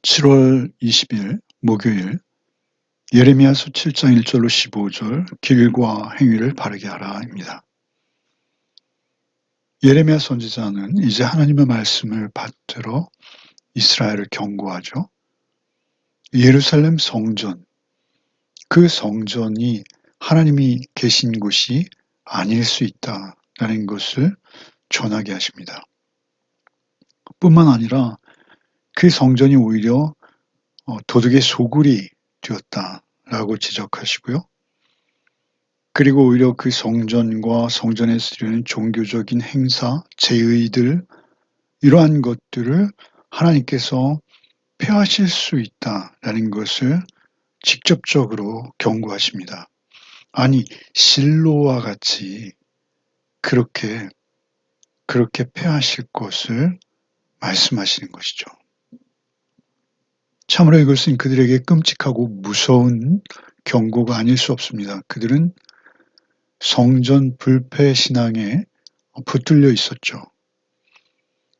7월 20일 목요일 예레미야서 7장 1절로 15절 길과 행위를 바르게 하라입니다. 예레미야 선지자는 이제 하나님의 말씀을 받들어 이스라엘을 경고하죠. 예루살렘 성전, 그 성전이 하나님이 계신 곳이 아닐 수 있다라는 것을 전하게 하십니다. 뿐만 아니라 그 성전이 오히려 도둑의 소굴이 되었다라고 지적하시고요. 그리고 오히려 그 성전과 성전에서 이루는 종교적인 행사, 제의들 이러한 것들을 하나님께서 폐하실 수 있다라는 것을 직접적으로 경고하십니다. 아니, 실로와 같이 그렇게 폐하실 것을 말씀하시는 것이죠. 참으로 이것은 그들에게 끔찍하고 무서운 경고가 아닐 수 없습니다. 그들은 성전 불패 신앙에 붙들려 있었죠.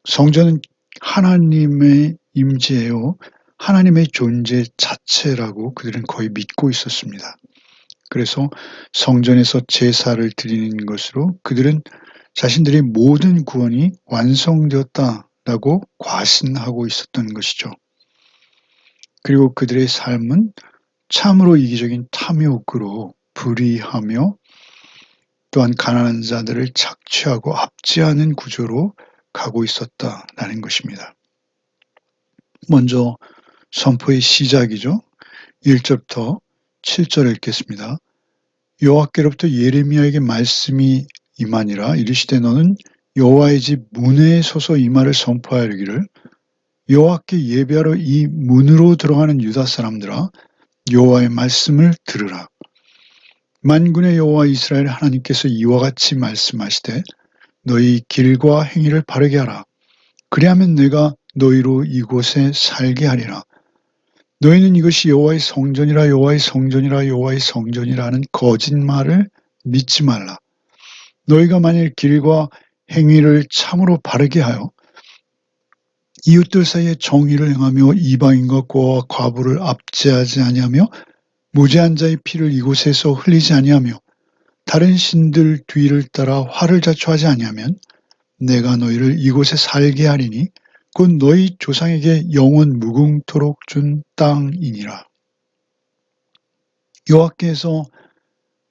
성전은 하나님의 임재요, 하나님의 존재 자체라고 그들은 거의 믿고 있었습니다. 그래서 성전에서 제사를 드리는 것으로 그들은 자신들의 모든 구원이 완성되었다라고 과신하고 있었던 것이죠. 그리고 그들의 삶은 참으로 이기적인 탐욕으로 불의하며 또한 가난한 자들을 착취하고 압제하는 구조로 가고 있었다라는 것입니다. 먼저 선포의 시작이죠. 1절부터 7절을 읽겠습니다. 여호와께로부터 예레미야에게 말씀이 임하니라. 이르시되 너는 여호와의 집 문에 서서 이 말을 선포하려기를 여호와께 예배하러 이 문으로 들어가는 유다 사람들아 여호와의 말씀을 들으라. 만군의 여호와 이스라엘 하나님께서 이와 같이 말씀하시되 너희 길과 행위를 바르게 하라. 그리하면 내가 너희로 이곳에 살게 하리라. 너희는 이것이 여호와의 성전이라 여호와의 성전이라 여호와의 성전이라는 거짓말을 믿지 말라. 너희가 만일 길과 행위를 참으로 바르게 하여 이웃들 사이에 정의를 행하며 이방인과 고아와 과부를 압제하지 아니하며 무죄한 자의 피를 이곳에서 흘리지 아니하며 다른 신들 뒤를 따라 화를 자초하지 아니하면 내가 너희를 이곳에 살게 하리니 곧 너희 조상에게 영원 무궁토록 준 땅이니라. 여호와께서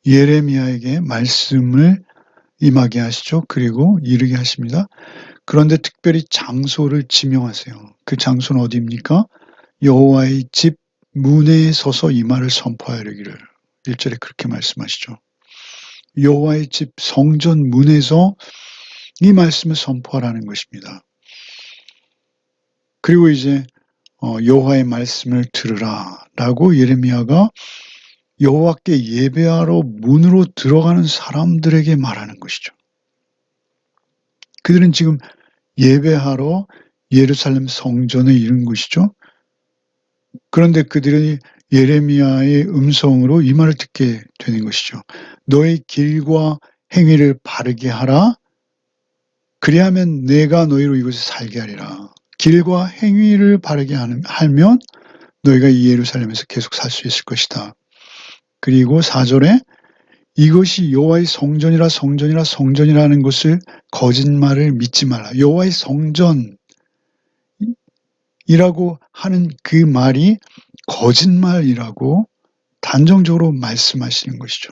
예레미야에게 말씀을 임하게 하시죠. 그리고 이르게 하십니다. 그런데 특별히 장소를 지명하세요. 그 장소는 어디입니까? 여호와의 집 문에 서서 이 말을 선포하려기를. 1절에 그렇게 말씀하시죠. 여호와의 집 성전 문에서 이 말씀을 선포하라는 것입니다. 그리고 이제 여호와의 말씀을 들으라 라고 예레미야가 여호와께 예배하러 문으로 들어가는 사람들에게 말하는 것이죠. 그들은 지금 예배하러 예루살렘 성전에 이른 것이죠. 그런데 그들이 예레미야의 음성으로 이 말을 듣게 되는 것이죠. 너의 길과 행위를 바르게 하라. 그리하면 내가 너희로 이곳에 살게 하리라. 길과 행위를 바르게 하면 너희가 이 예루살렘에서 계속 살 수 있을 것이다. 그리고 4절에 이것이 여호와의 성전이라 성전이라 성전이라는 것을 거짓말을 믿지 말라. 여호와의 성전이라고 하는 그 말이 거짓말이라고 단정적으로 말씀하시는 것이죠.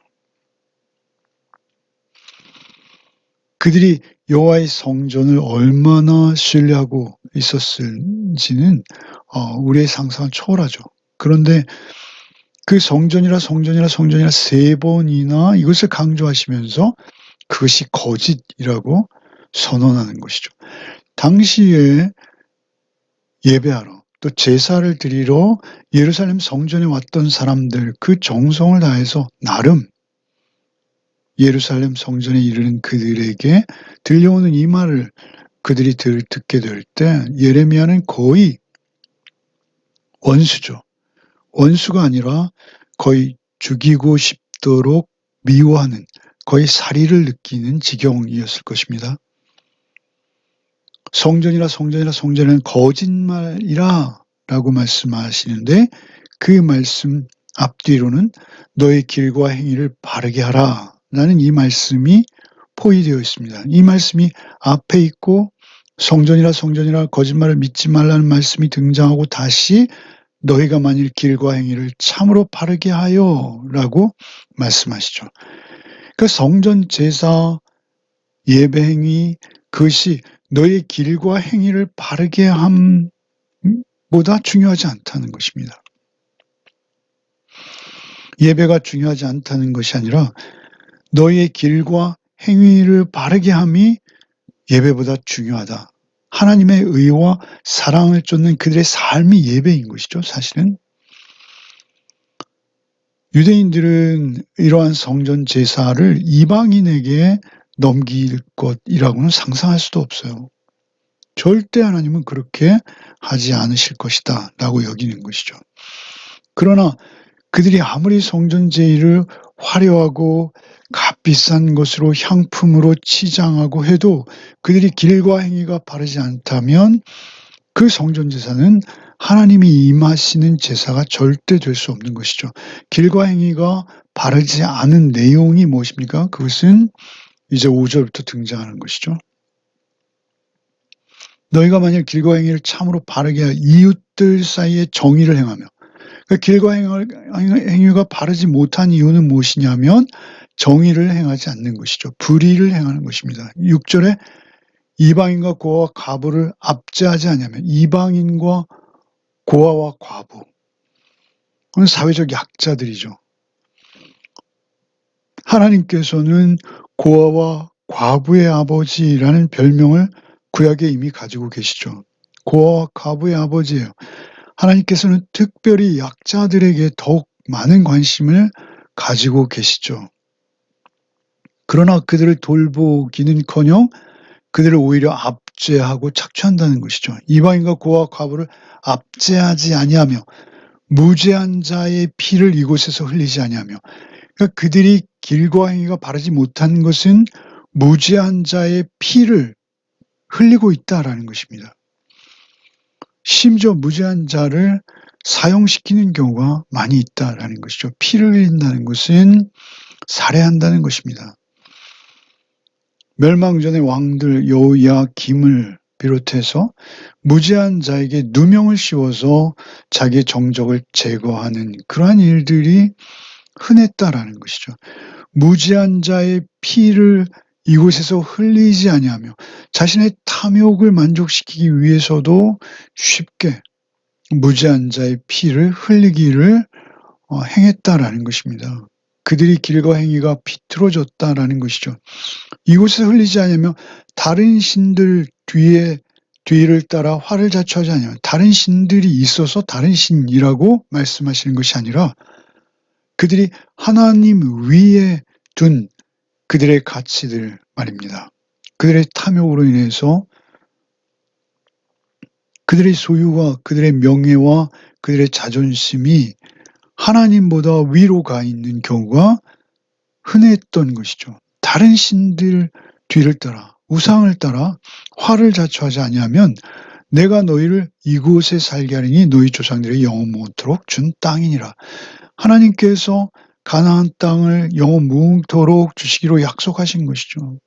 그들이 여호와의 성전을 얼마나 신뢰하고 있었을지는 우리의 상상을 초월하죠. 그런데 그 성전이라 성전이라 성전이라 3번이나 이것을 강조하시면서 그것이 거짓이라고 선언하는 것이죠. 당시에 예배하러 또 제사를 드리러 예루살렘 성전에 왔던 사람들 그 정성을 다해서 나름 예루살렘 성전에 이르는 그들에게 들려오는 이 말을 그들이 듣게 될 때 예레미야는 거의 원수죠. 원수가 아니라 거의 죽이고 싶도록 미워하는 거의 살의를 느끼는 지경이었을 것입니다. 성전이라 성전이라 성전은 거짓말이라 라고 말씀하시는데 그 말씀 앞뒤로는 너의 길과 행위를 바르게 하라 라는 이 말씀이 포위되어 있습니다. 이 말씀이 앞에 있고 성전이라 거짓말을 믿지 말라는 말씀이 등장하고 다시 너희가 만일 길과 행위를 참으로 바르게 하여 라고 말씀하시죠. 그러니까 성전 제사, 예배 행위, 그것이 너의 길과 행위를 바르게 함보다 중요하지 않다는 것입니다. 예배가 중요하지 않다는 것이 아니라 너의 길과 행위를 바르게 함이 예배보다 중요하다. 하나님의 의와 사랑을 쫓는 그들의 삶이 예배인 것이죠, 사실은. 유대인들은 이러한 성전 제사를 이방인에게 넘길 것이라고는 상상할 수도 없어요. 절대 하나님은 그렇게 하지 않으실 것이다 라고 여기는 것이죠. 그러나 그들이 아무리 성전 제의를 화려하고 값비싼 것으로 향품으로 치장하고 해도 그들이 길과 행위가 바르지 않다면 그 성전 제사는 하나님이 임하시는 제사가 절대 될 수 없는 것이죠. 길과 행위가 바르지 않은 내용이 무엇입니까? 그것은 이제 5절부터 등장하는 것이죠. 너희가 만일 길과 행위를 참으로 바르게 하여 이웃들 사이에 정의를 행하며, 그러니까 길과 행위가 바르지 못한 이유는 무엇이냐면 정의를 행하지 않는 것이죠. 불의를 행하는 것입니다. 6절에 이방인과 고아와 과부를 압제하지 않으면, 이방인과 고아와 과부, 그건 사회적 약자들이죠. 하나님께서는 고아와 과부의 아버지라는 별명을 구약에 이미 가지고 계시죠. 고아와 과부의 아버지예요. 하나님께서는 특별히 약자들에게 더욱 많은 관심을 가지고 계시죠. 그러나 그들을 돌보기는커녕 그들을 오히려 압제하고 착취한다는 것이죠. 이방인과 고아와 과부를 압제하지 아니하며 무죄한 자의 피를 이곳에서 흘리지 아니하며, 그러니까 그들이 길과 행위가 바르지 못한 것은 무죄한 자의 피를 흘리고 있다라는 것입니다. 심지어 무죄한 자를 사형시키는 경우가 많이 있다라는 것이죠. 피를 흘린다는 것은 살해한다는 것입니다. 멸망전의 왕들 여호야김을 비롯해서 무죄한 자에게 누명을 씌워서 자기의 정적을 제거하는 그러한 일들이 흔했다라는 것이죠. 무죄한 자의 피를 이곳에서 흘리지 아니하며 자신의 탐욕을 만족시키기 위해서도 쉽게 무죄한 자의 피를 흘리기를 행했다라는 것입니다. 그들이 길과 행위가 비틀어졌다라는 것이죠. 이곳에서 흘리지 않으면 다른 신들 뒤를 따라 화를 자초하지 않으면, 다른 신들이 있어서 다른 신이라고 말씀하시는 것이 아니라 그들이 하나님 위에 둔 그들의 가치들 말입니다. 그들의 탐욕으로 인해서 그들의 소유와 그들의 명예와 그들의 자존심이 하나님보다 위로 가 있는 경우가 흔했던 것이죠. 다른 신들 뒤를 따라, 우상을 따라 화를 자초하지 아니하면 내가 너희를 이곳에 살게 하리니 너희 조상들의 영원토록 준 땅이니라. 하나님께서 가나안 땅을 영원토록 주시기로 약속하신 것이죠.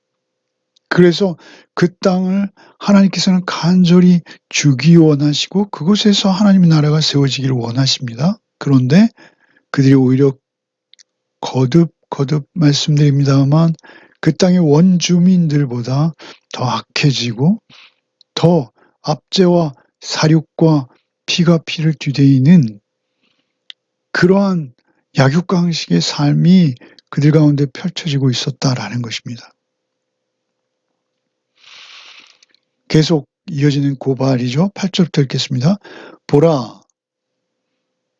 그래서 그 땅을 하나님께서는 간절히 주기 원하시고 그곳에서 하나님의 나라가 세워지기를 원하십니다. 그런데 그들이 오히려 거듭 말씀드립니다만 그 땅의 원주민들보다 더 악해지고 더 압제와 사륙과 피가 피를 뒤대이는 그러한 약육강식의 삶이 그들 가운데 펼쳐지고 있었다라는 것입니다. 계속 이어지는 고발이죠. 8절부터 읽겠습니다. 보라,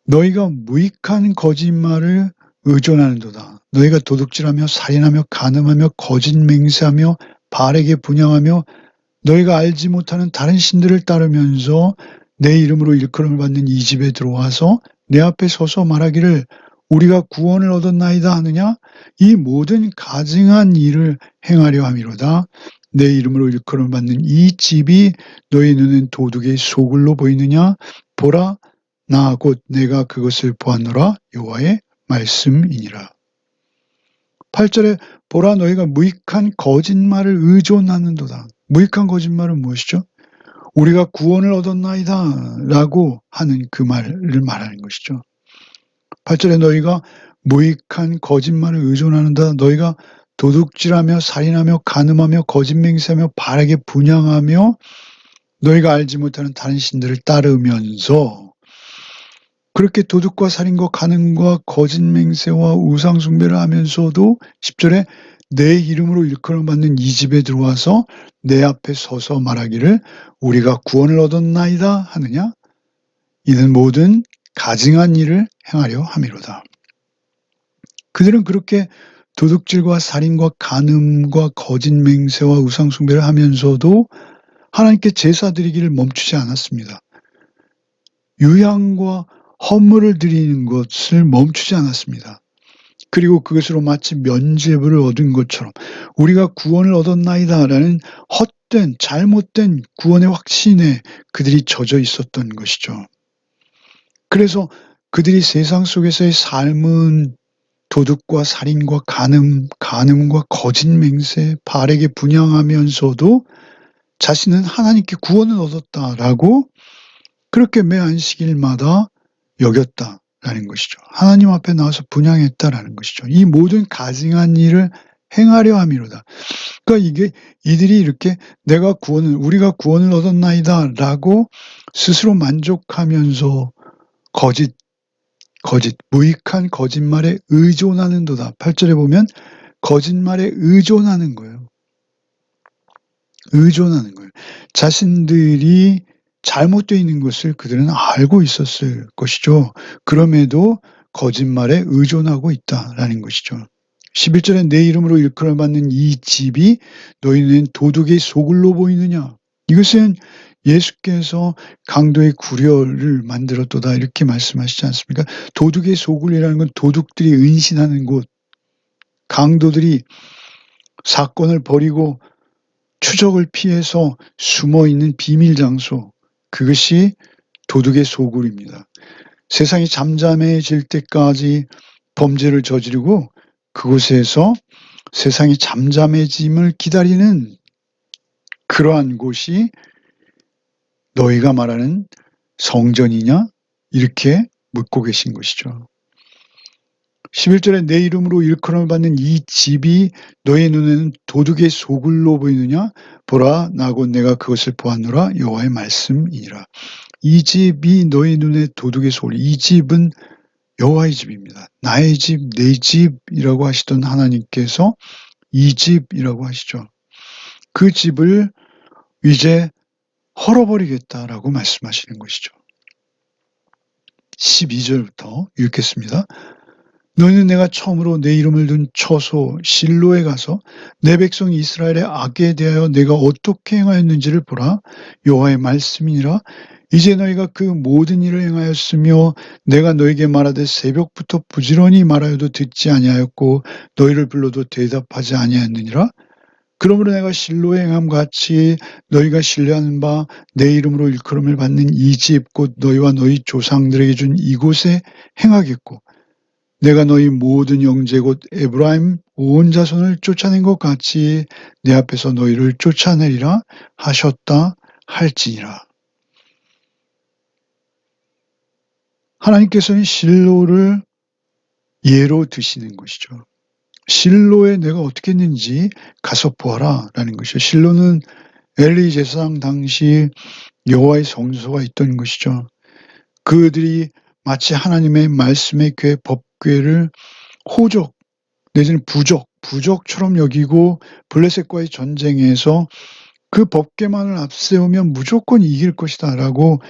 너희가 무익한 거짓말을 의존하는도다. 너희가 도둑질하며 살인하며 간음하며 거짓 맹세하며 바알에게 분향하며 너희가 알지 못하는 다른 신들을 따르면서 내 이름으로 일컬음을 받는 이 집에 들어와서 내 앞에 서서 말하기를 우리가 구원을 얻었나이다 하느냐? 이 모든 가증한 일을 행하려 함이로다. 내 이름으로 일컬음을 받는 이 집이 너희 눈엔 도둑의 소굴로 보이느냐? 보라 나 곧 내가 그것을 보았노라 여호와의 말씀이니라. 8절에 보라 너희가 무익한 거짓말을 의존하는도다. 무익한 거짓말은 무엇이죠? 우리가 구원을 얻었나이다 라고 하는 그 말을 말하는 것이죠. 8절에 너희가 무익한 거짓말을 의존하는다. 너희가 도둑질하며 살인하며 간음하며 거짓맹세하며 바라게 분향하며 너희가 알지 못하는 다른 신들을 따르면서 그렇게 도둑과 살인과 간음과 거짓맹세와 우상숭배를 하면서도 10절에 내 이름으로 일컬음 받는 이 집에 들어와서 내 앞에 서서 말하기를 우리가 구원을 얻었나이다 하느냐? 이는 모든 가증한 일을 행하려 함이로다. 그들은 그렇게 도둑질과 살인과 간음과 거짓맹세와 우상숭배를 하면서도 하나님께 제사 드리기를 멈추지 않았습니다. 유향과 헌물을 드리는 것을 멈추지 않았습니다. 그리고 그것으로 마치 면죄부를 얻은 것처럼 우리가 구원을 얻었나이다라는 헛된 잘못된 구원의 확신에 그들이 젖어 있었던 것이죠. 그래서 그들이 세상 속에서의 삶은 도둑과 살인과 간음과 거짓맹세, 바르게 분향하면서도 자신은 하나님께 구원을 얻었다라고 그렇게 매 안식일마다 여겼다라는 것이죠. 하나님 앞에 나와서 분향했다라는 것이죠. 이 모든 가증한 일을 행하려 함이로다. 그러니까 이들이 이렇게 우리가 구원을 얻었나이다라고 스스로 만족하면서 무익한 거짓말에 의존하는도다. 8절에 보면 거짓말에 의존하는 거예요. 의존하는 거예요. 자신들이 잘못되어 있는 것을 그들은 알고 있었을 것이죠. 그럼에도 거짓말에 의존하고 있다라는 것이죠. 11절에 내 이름으로 일컬어 받는 이 집이 너희는 도둑의 소굴로 보이느냐. 이것은 예수께서 강도의 구려를 만들었도다 이렇게 말씀하시지 않습니까? 도둑의 소굴이라는 건 도둑들이 은신하는 곳, 강도들이 사건을 벌이고 추적을 피해서 숨어있는 비밀 장소, 그것이 도둑의 소굴입니다. 세상이 잠잠해질 때까지 범죄를 저지르고 그곳에서 세상이 잠잠해짐을 기다리는 그러한 곳이 너희가 말하는 성전이냐? 이렇게 묻고 계신 것이죠. 11절에 내 이름으로 일컬음을 받는 이 집이 너희 눈에는 도둑의 소굴로 보이느냐? 보라 나 곧 내가 그것을 보았노라 여호와의 말씀이니라. 이 집이 너희 눈에 도둑의 소굴, 이 집은 여호와의 집입니다. 나의 집, 내 집이라고 하시던 하나님께서 이 집이라고 하시죠. 그 집을 이제 헐어버리겠다라고 말씀하시는 것이죠. 12절부터 읽겠습니다. 너희는 내가 처음으로 내 이름을 둔 처소 실로에 가서 내 백성 이스라엘의 악에 대하여 내가 어떻게 행하였는지를 보라. 여호와의 말씀이니라. 이제 너희가 그 모든 일을 행하였으며 내가 너희에게 말하되 새벽부터 부지런히 말하여도 듣지 아니하였고 너희를 불러도 대답하지 아니하였느니라. 그러므로 내가 실로에 행함 같이 너희가 신뢰하는 바 내 이름으로 일컬음을 받는 이 집 곧 너희와 너희 조상들에게 준 이곳에 행하겠고 내가 너희 모든 형제 곧 에브라임 온 자손을 쫓아낸 것 같이 내 앞에서 너희를 쫓아내리라 하셨다 할지니라. 하나님께서는 실로를 예로 드시는 것이죠. 실로에 내가 어떻게 했는지 가서 보아라 라는 것이죠. 실로는 엘리 제사장 당시 여호와의 성소가 있던 것이죠. 그들이 마치 하나님의 말씀의 궤 법궤를 호적 내지는 부적처럼 여기고 블레셋과의 전쟁에서 그 법궤만을 앞세우면 무조건 이길 것이다 라고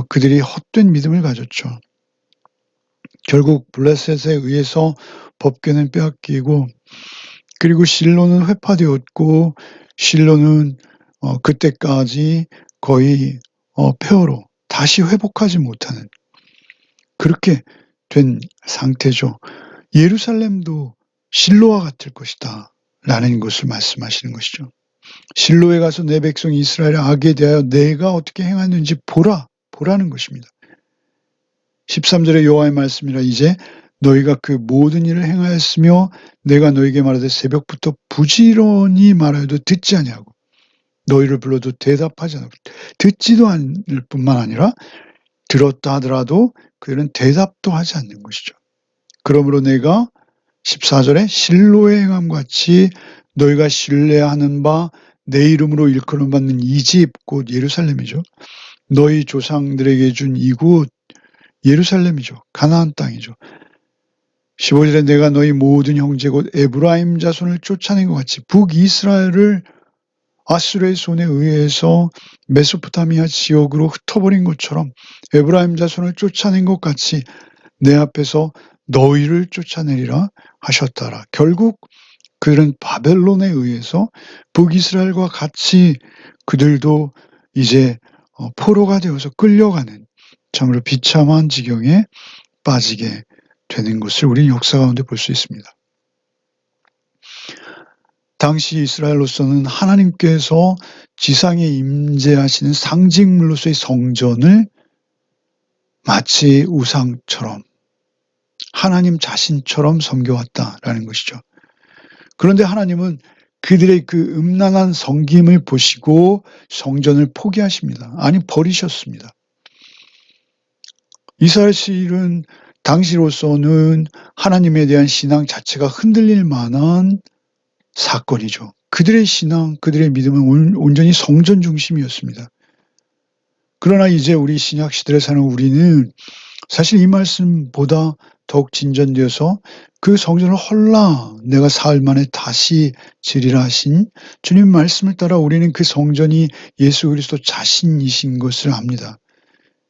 그들이 헛된 믿음을 가졌죠. 결국 블레셋에 의해서 법궤는 빼앗기고 그리고 실로는 회파되었고 실로는 그때까지 거의 폐허로 다시 회복하지 못하는 그렇게 된 상태죠. 예루살렘도 실로와 같을 것이다 라는 것을 말씀하시는 것이죠. 실로에 가서 내 백성 이스라엘의 악에 대하여 내가 어떻게 행하는지 보라는 것입니다. 13절에 여호와의 말씀이라 이제 너희가 그 모든 일을 행하였으며 내가 너희에게 말하되 새벽부터 부지런히 말하여도 듣지 아니하고 너희를 불러도 대답하지 않고 듣지도 않을 뿐만 아니라 들었다 하더라도 그들은 대답도 하지 않는 것이죠. 그러므로 내가 14절에 실로의 행함과 같이 너희가 신뢰하는 바 내 이름으로 일컬음 받는 이 집 곧 예루살렘이죠. 너희 조상들에게 준 이곳 예루살렘이죠. 가나안 땅이죠. 15절에 내가 너희 모든 형제 곧 에브라임 자손을 쫓아낸 것 같이 북이스라엘을 아수르의 손에 의해서 메소포타미아 지역으로 흩어버린 것처럼 에브라임 자손을 쫓아낸 것 같이 내 앞에서 너희를 쫓아내리라 하셨더라. 결국 그들은 바벨론에 의해서 북이스라엘과 같이 그들도 이제 포로가 되어서 끌려가는 참으로 비참한 지경에 빠지게 되는 것을 우리는 역사 가운데 볼 수 있습니다. 당시 이스라엘로서는 하나님께서 지상에 임재하시는 상징물로서의 성전을 마치 우상처럼 하나님 자신처럼 섬겨왔다라는 것이죠. 그런데 하나님은 그들의 그 음란한 섬김을 보시고 성전을 포기하십니다. 아니 버리셨습니다. 이스라엘은 당시로서는 하나님에 대한 신앙 자체가 흔들릴 만한 사건이죠. 그들의 신앙, 그들의 믿음은 온전히 성전 중심이었습니다. 그러나 이제 우리 신약 시대를 사는 우리는 사실 이 말씀보다 더욱 진전되어서 그 성전을 헐라 내가 사흘 만에 다시 지리라 하신 주님 말씀을 따라 우리는 그 성전이 예수 그리스도 자신이신 것을 압니다.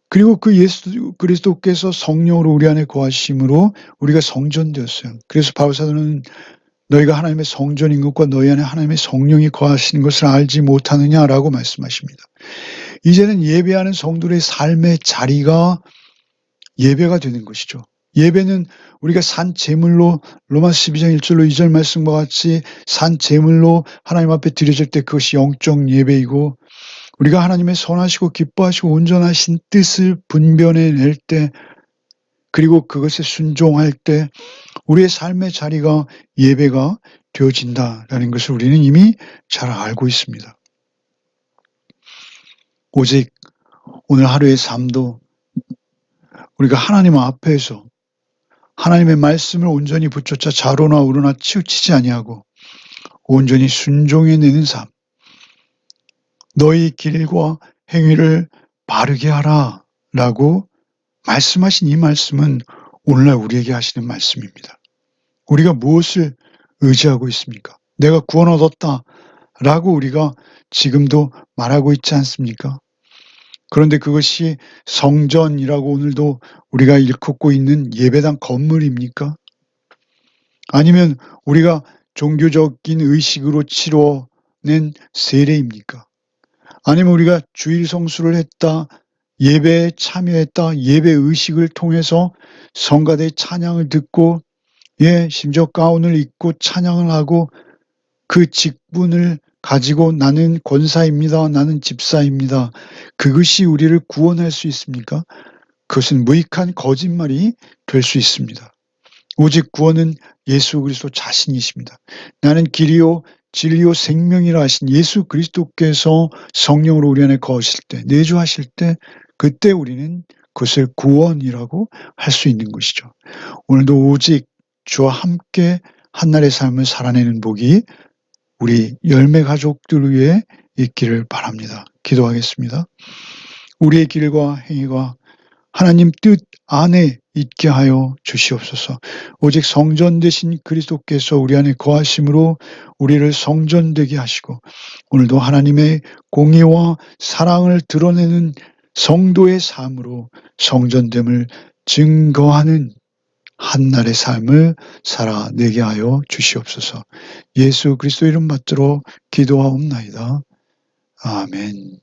그리고 그 예수 그리스도께서 성령으로 우리 안에 거하심으로 우리가 성전되었어요. 그래서 바울 사도는 너희가 하나님의 성전인 것과 너희 안에 하나님의 성령이 거하시는 것을 알지 못하느냐라고 말씀하십니다. 이제는 예배하는 성도의 삶의 자리가 예배가 되는 것이죠. 예배는 우리가 산 제물로 로마서 12장 1절로 2절 말씀과 같이 산 제물로 하나님 앞에 드려질 때 그것이 영적 예배이고 우리가 하나님의 선하시고 기뻐하시고 온전하신 뜻을 분별해낼 때 그리고 그것에 순종할 때 우리의 삶의 자리가 예배가 되어진다라는 것을 우리는 이미 잘 알고 있습니다. 오직 오늘 하루의 삶도 우리가 하나님 앞에서 하나님의 말씀을 온전히 붙잡자 좌로나 우로나 치우치지 아니하고 온전히 순종해내는 삶, 너희 길과 행위를 바르게 하라 라고 말씀하신 이 말씀은 오늘날 우리에게 하시는 말씀입니다. 우리가 무엇을 의지하고 있습니까? 내가 구원 얻었다 라고 우리가 지금도 말하고 있지 않습니까? 그런데 그것이 성전이라고 오늘도 우리가 일컫고 있는 예배당 건물입니까? 아니면 우리가 종교적인 의식으로 치러낸 세례입니까? 아니면 우리가 주일 성수를 했다, 예배에 참여했다, 예배 의식을 통해서 성가대 찬양을 듣고 심지어 가운을 입고 찬양을 하고 그 직분을 가지고 나는 권사입니다. 나는 집사입니다. 그것이 우리를 구원할 수 있습니까? 그것은 무익한 거짓말이 될 수 있습니다. 오직 구원은 예수 그리스도 자신이십니다. 나는 길이요 진리요 생명이라 하신 예수 그리스도께서 성령으로 우리 안에 거하실 때, 내주하실 때 그때 우리는 그것을 구원이라고 할 수 있는 것이죠. 오늘도 오직 주와 함께 한날의 삶을 살아내는 복이 우리 열매 가족들 위해 있기를 바랍니다. 기도하겠습니다. 우리의 길과 행위가 하나님 뜻 안에 있게 하여 주시옵소서. 오직 성전 되신 그리스도께서 우리 안에 거하심으로 우리를 성전되게 하시고 오늘도 하나님의 공의와 사랑을 드러내는 성도의 삶으로 성전됨을 증거하는 한날의 삶을 살아내게 하여 주시옵소서. 예수 그리스도 이름 받들어 기도하옵나이다. 아멘.